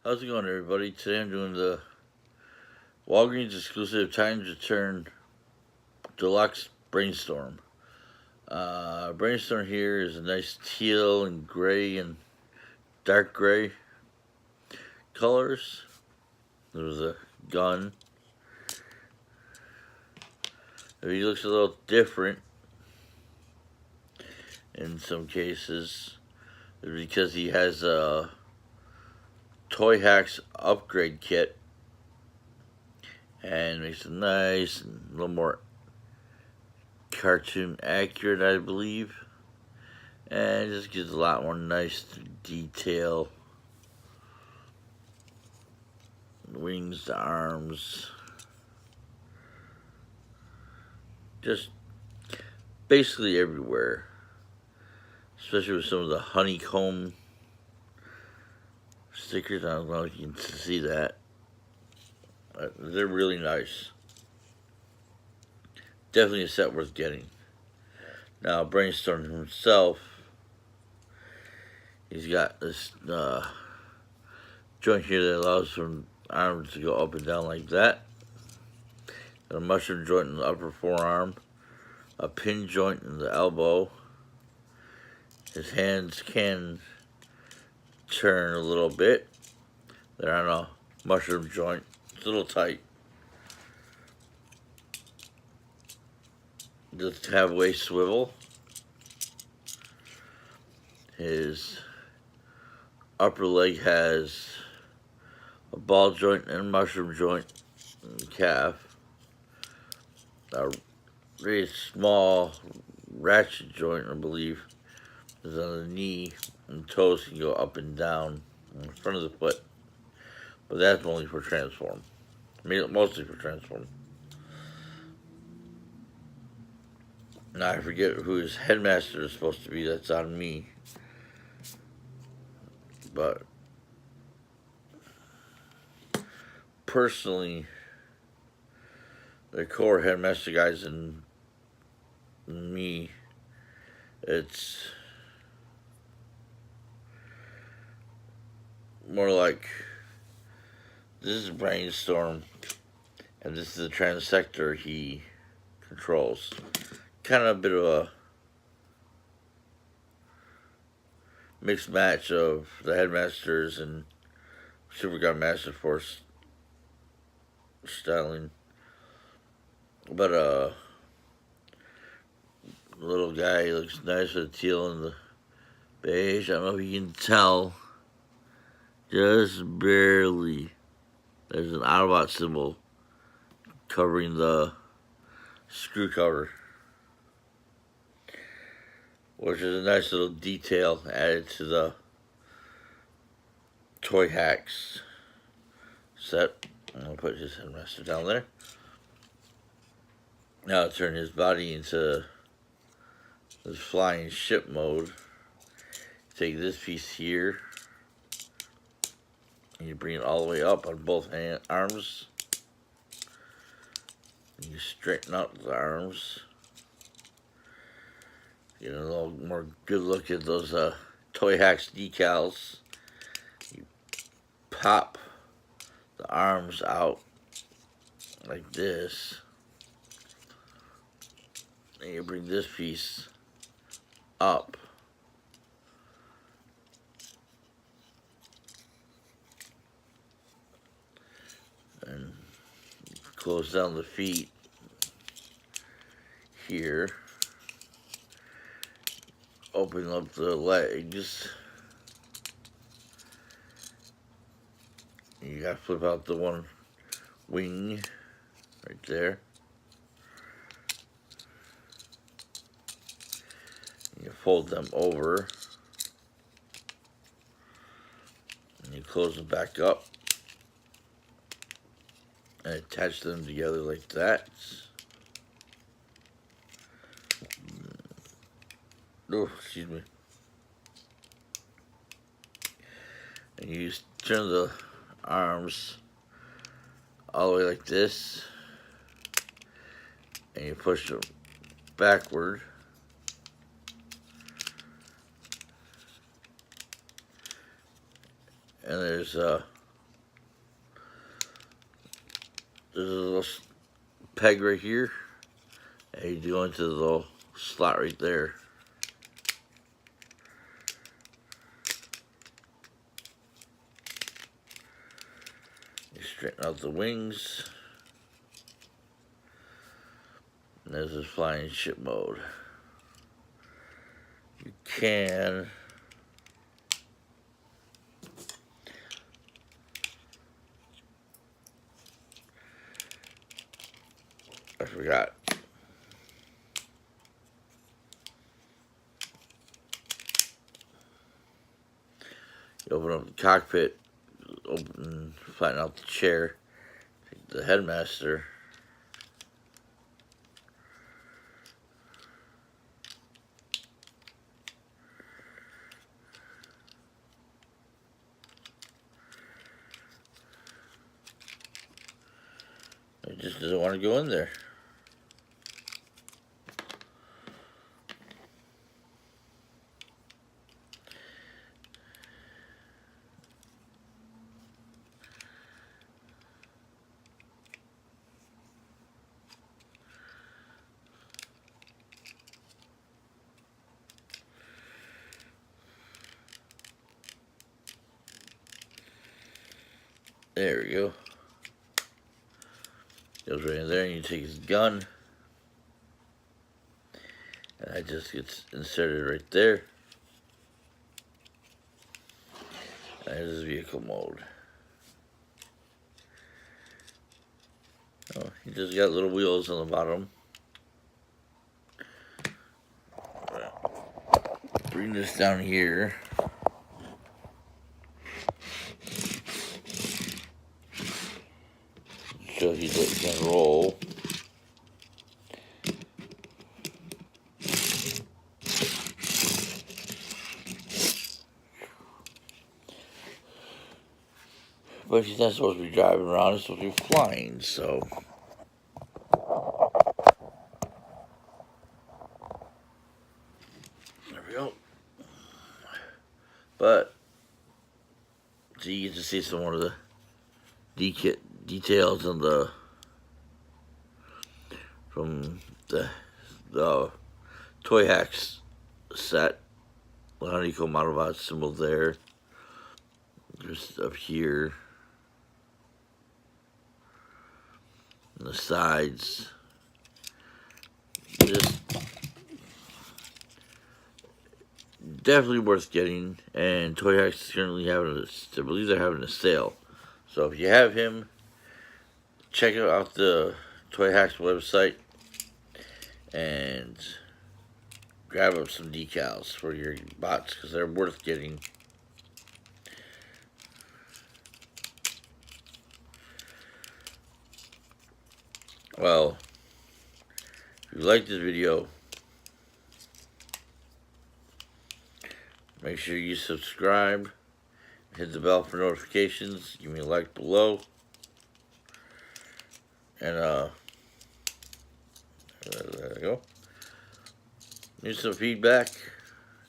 How's it going, everybody? Today I'm doing the Walgreens exclusive Times Return Deluxe Brainstorm. Brainstorm here is a nice teal and gray and dark gray colors. There's a gun. He looks a little different in some cases because he has a Toy Hacks upgrade kit and makes it nice and a little more cartoon accurate, I believe, and it just gives a lot more nice detail. The wings, the arms, just basically everywhere, especially with some of the honeycomb stickers. I don't know if you can see that. They're really nice. Definitely a set worth getting. Now, Brainstorm himself, he's got this joint here that allows for arms to go up and down like that. Got a mushroom joint in the upper forearm, a pin joint in the elbow. His hands can turn a little bit. They're on a mushroom joint. It's a little tight. Does have waist swivel. His upper leg has a ball joint and a mushroom joint in the calf. A very small ratchet joint, I believe, is on the knee, and toes can go up and down in front of the foot. But that's only for transform. Mostly for transform. Now I forget who his headmaster is supposed to be. That's on me. But personally, the core headmaster guys and me, it's more like this is Brainstorm, and this is the transector he controls. Kind of a bit of a mixed match of the Headmasters and Super God Master Force styling. But the little guy looks nice with the teal and the beige. I don't know if you can tell, just barely. There's an Autobot symbol covering the screw cover, which is a nice little detail added to the Toy Hacks set. I'm going to put his headmaster down there. Now I'll turn his body into this flying ship mode. Take this piece here, and you bring it all the way up on both arms. And you straighten out the arms. Get a little more good look at those Toy Hacks decals. You pop the arms out like this. And you bring this piece up. And close down the feet here. Open up the legs. You gotta flip out the one wing right there. You fold them over. And you close them back up. And attach them together like that. Oh, excuse me. And you just turn the arms all the way like this, and you push them backward, and there's there's a little peg right here, and you go into the little slot right there. You straighten out the wings, and this is flying ship mode. You can I forgot. You open up the cockpit, flatten out the chair, take the headmaster, it just doesn't want to go in there. There we go. Goes right in there, and you take his gun, and that just gets inserted right there. And there's his vehicle mode. Oh, he just got little wheels on the bottom. Bring this down here. So he can roll. But he's not supposed to be driving around, he's supposed to be flying, so. There we go. But, so you get to see some more of the details on the, from the Toy Hacks set. The honeycomb Autobot symbol there. Just up here. On the sides. Just definitely worth getting. And Toy Hacks is currently having I believe they're having a sale. So if you have him, check out the Toy Hacks website and grab up some decals for your bots because they're worth getting. Well, if you like this video, make sure you subscribe, hit the bell for notifications, give me a like below, and there we go. Need some feedback,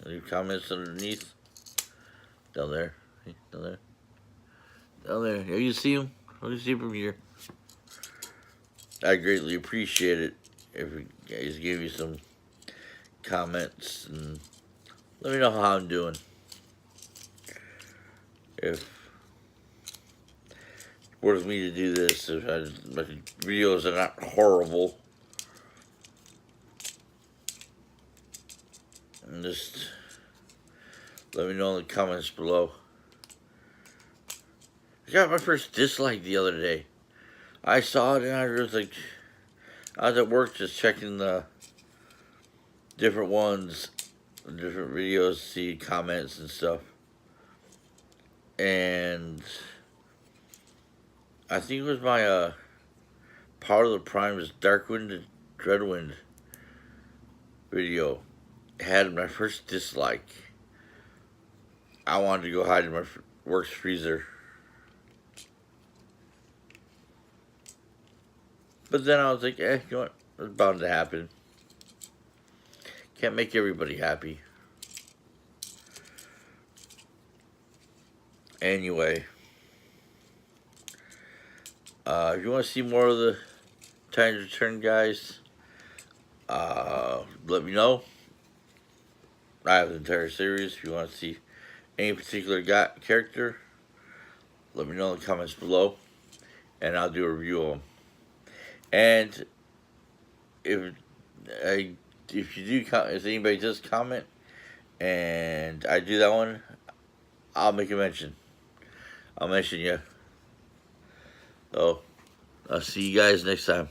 leave comments underneath, down there, down there, down there. Yeah, you see him? Oh, you see him from here. I greatly appreciate it if you guys give me some comments and let me know how I'm doing. If it's worth me to do this, if my videos are not horrible, and just let me know in the comments below. I got my first dislike the other day. I saw it and I was like, I was at work just checking the different ones, different videos, see comments and stuff. And I think it was my Power of the Prime's Darkwind and Dreadwind video had my first dislike. I wanted to go hide in my work's freezer. But then I was like, you know what? It's bound to happen. Can't make everybody happy. Anyway, If you want to see more of the Titans Return guys, let me know. I have the entire series. If you want to see any particular character, let me know in the comments below, and I'll do a review of them. And if if anybody does comment, and I do that one, I'll make a mention. I'll mention you. So, I'll see you guys next time.